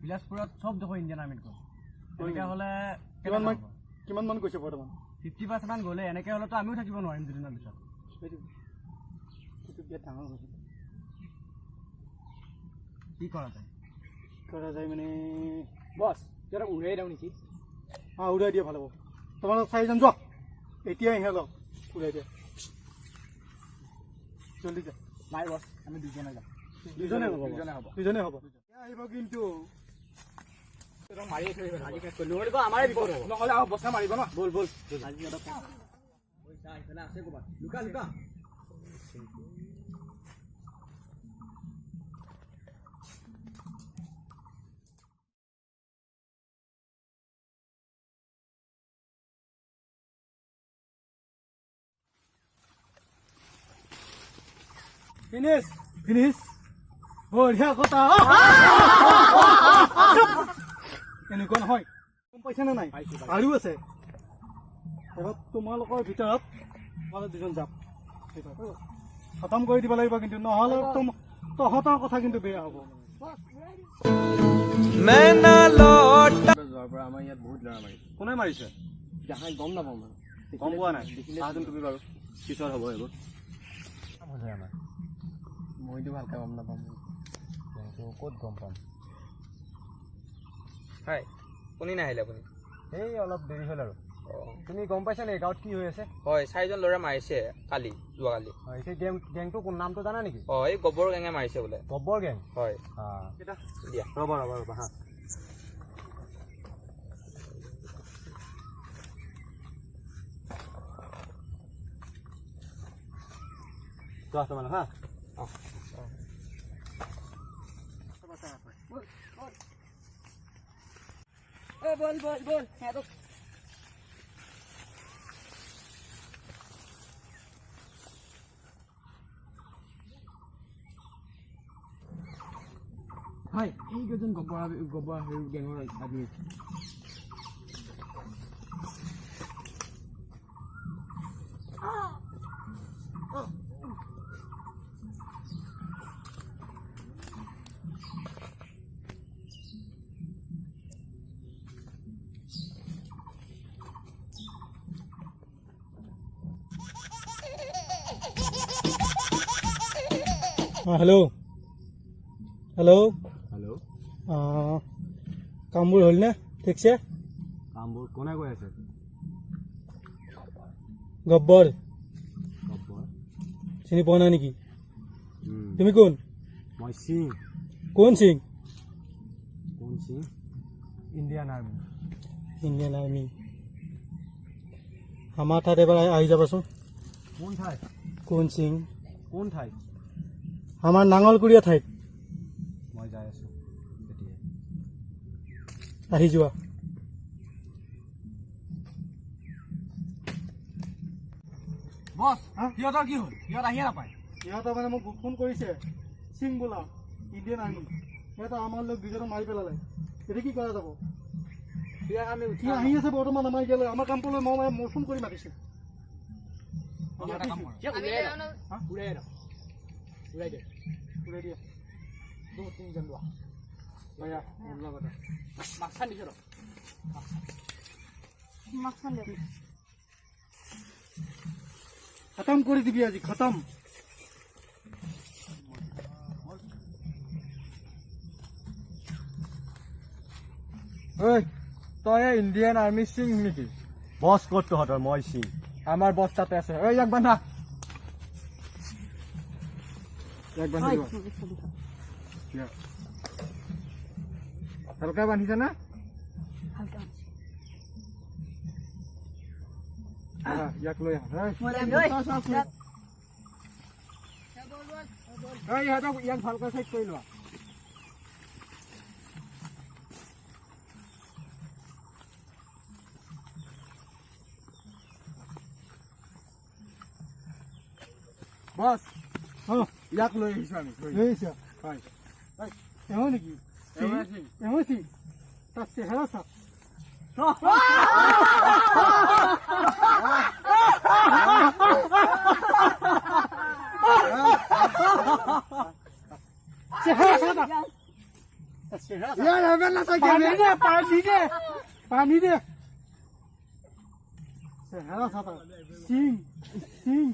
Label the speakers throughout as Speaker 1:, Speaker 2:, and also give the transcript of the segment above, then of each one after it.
Speaker 1: বিলাসপুৰত সব দেখো ইণ্ডিয়ান আৰ্মিত গ'ল এনেকৈ হ'লে
Speaker 2: কিমান মান গৈছে বৰ্তমান
Speaker 1: 50% মান গ'লে এনেকৈ হ'লেতো আমিও থাকিব নোৱাৰিম দুদিনৰ পিছত
Speaker 2: বিৰাট ডাঙৰ হৈছে
Speaker 1: কি কৰা যায়
Speaker 2: মানে
Speaker 1: বছ কিয় উৰাই দিওঁ নেকি
Speaker 2: উৰাই দিয়া ভাল হ'ব তোমালোক চাৰিজন যোৱা এতিয়াই আহি লওক উৰাই দিয়া জলদি যা
Speaker 1: নাই বছ আমি দুজনে যাম
Speaker 2: দুজনে হ'ব আহিব কিন্তু
Speaker 1: মাৰি আমাৰে বিপদ হ'ব নহ'লে আৰু বস্তা মাৰিব ন বল আজি অলপ পইচা আহিলে আছে ক'ৰবাত লুকা
Speaker 2: ফিনিছ বঢ়িয়া কথা এনেকুৱা নহয় গম পাইছানে নাই আৰু আছে এবাৰ তোমালোকৰ ভিতৰত তোমালোক দুজন যাম খতম কৰি দিব লাগিব কিন্তু নহ'লে তহঁতৰ কথা কিন্তু বেয়া হ'ব
Speaker 1: যোৱাৰ পৰা আমাৰ ইয়াত বহুত ল'ৰা মাৰিছে
Speaker 2: কোনে মাৰিছে
Speaker 1: গম নাপাওঁ মানে
Speaker 2: গম পোৱা নাই চাচোন তুমি বাৰু পিছত হ'ব এইবোৰ
Speaker 1: আমাৰ মইতো ভালকৈ গম নাপাম ক'ত গম পাম
Speaker 3: হয় কোনে নাহিলে আপুনি
Speaker 1: এই অলপ দেৰি হ'ল আৰু তুমি গম পাইছা নে গাঁৱত কি হৈ আছে
Speaker 3: হয় 4জন ল'ৰা মাৰিছে যোৱাকালি
Speaker 1: হয় সেই গেংটো কোন নামটো জানা নেকি
Speaker 3: এই গোবৰ গেঙে মাৰিছে বোলে
Speaker 1: গোবৰ গেং
Speaker 3: হয়
Speaker 1: দিয়া ৰ'বা হা যোৱা তোমালোক হা
Speaker 3: বল
Speaker 1: হয় এইকেইজন গোবৰ গেঙৰ আদমি
Speaker 2: হেল্ল' কামবোৰ হ'লনে ঠিকছে
Speaker 1: কামবোৰ কোনে কৈ আছে
Speaker 2: গব্বৰ চিনি পোৱা নাই নেকি তুমি কোন
Speaker 1: মই সিং
Speaker 2: কোন সিং
Speaker 1: ইণ্ডিয়ান আৰ্মি
Speaker 2: আমাৰ ঠাইত এবাৰ আহি যাবাচোন
Speaker 1: কোন ঠাই
Speaker 2: আমাৰ নাঙলকুৰীয়া ঠাইত
Speaker 1: মই যাই আছো
Speaker 2: আহি যোৱা
Speaker 1: বছ সিহঁতৰ কি হ'ল সিহঁত আহিয়ে নাপায়
Speaker 2: সিহঁতৰ মানে মোক ফোন কৰিছে সিং বোলা ইণ্ডিয়ান আৰ্মি সিহঁতৰ আমাৰ লোক দুজনক মাৰি পেলালে এতিয়া কি কৰা যাব সি আহি আছে বৰ্তমান আমাৰ ইয়ালৈ আমাৰ কামটোলৈ মই ফোন কৰি মাতিছে উৰাই দিয়া 2-3জন লোৱা খতম কৰি দিবি আজি খতম
Speaker 1: তই ইণ্ডিয়ান আৰ্মি সিং নেকি বছ ক'ত তহঁতৰ মই সিং আমাৰ বছ তাতে আছে ইয়াক বান্ধা ভালকৈ বান্ধিছে না ইয়াক লৈ ইহঁতক ইয়াক ভালকৈ চেক কৰি লোৱা বছ ইয়াক লৈ আহিছো আমি হয় এওঁ নেকি এওঁ সি তাৰ চেহেৰা চাওক
Speaker 2: ইয়াৰ হবে না তই পানী দে চেহেৰা চাতা সিং সিং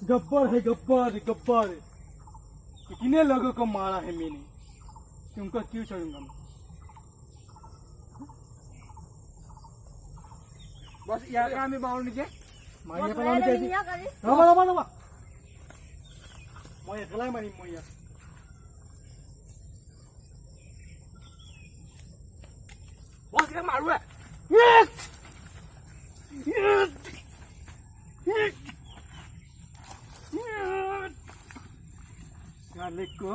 Speaker 2: गब्बर है गब्बर गब्बर कितने लोगों को मारा है मैंने तुमको क्यों छोड़ूंगा मैं
Speaker 1: বস ইয়াৰ আমি বাউল নিকে
Speaker 2: মাৰিয়ে পেলাম ৰবা মই একেলাই মাৰিম মই ইয়াত
Speaker 1: বস ইয়াক মাৰুৱে
Speaker 2: गाले को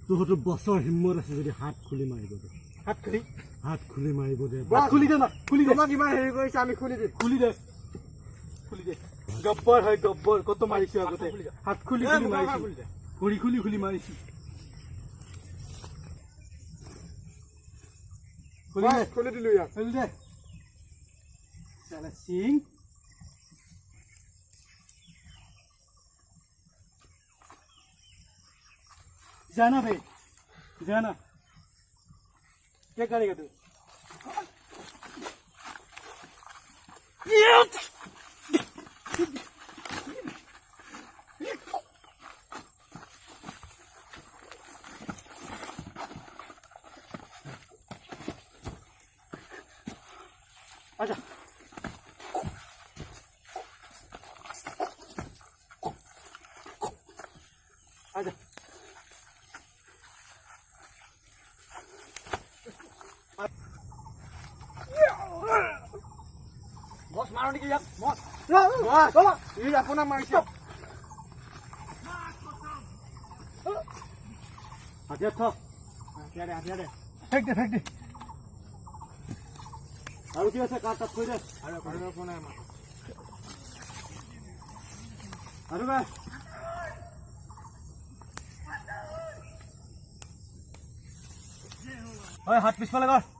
Speaker 2: তোহতৰ বছৰ হিম্মত আছে যদি হাত খুলি মাৰিব দে হাত খুলি মাৰিব দে খুলি দে না খুলি দে
Speaker 1: তোমাক ইমান হেৰি কৰিছে আমি খুলি দিম
Speaker 2: খুলি দে গব্বৰ হয় গব্বৰ কত মাৰিছো আগতে হাত খুলি মাৰিছো ভৰি খুলি মাৰিছো
Speaker 1: খুলি দিলো ইয়াক
Speaker 2: খুলি দে চালা সিং जाना भाई जाना क्या करेगा तू आजा आजा
Speaker 1: বস মাৰো নেকি ইয়াক বস ই আপোনাক মাৰিছে
Speaker 2: हाथिया था
Speaker 1: হাতিয়া দে
Speaker 2: फेंक दे और क्या से काट खोई दे
Speaker 1: আৰু কোন নাই আমাৰ
Speaker 2: अरे भाई ओए हाथ पिछवा लगा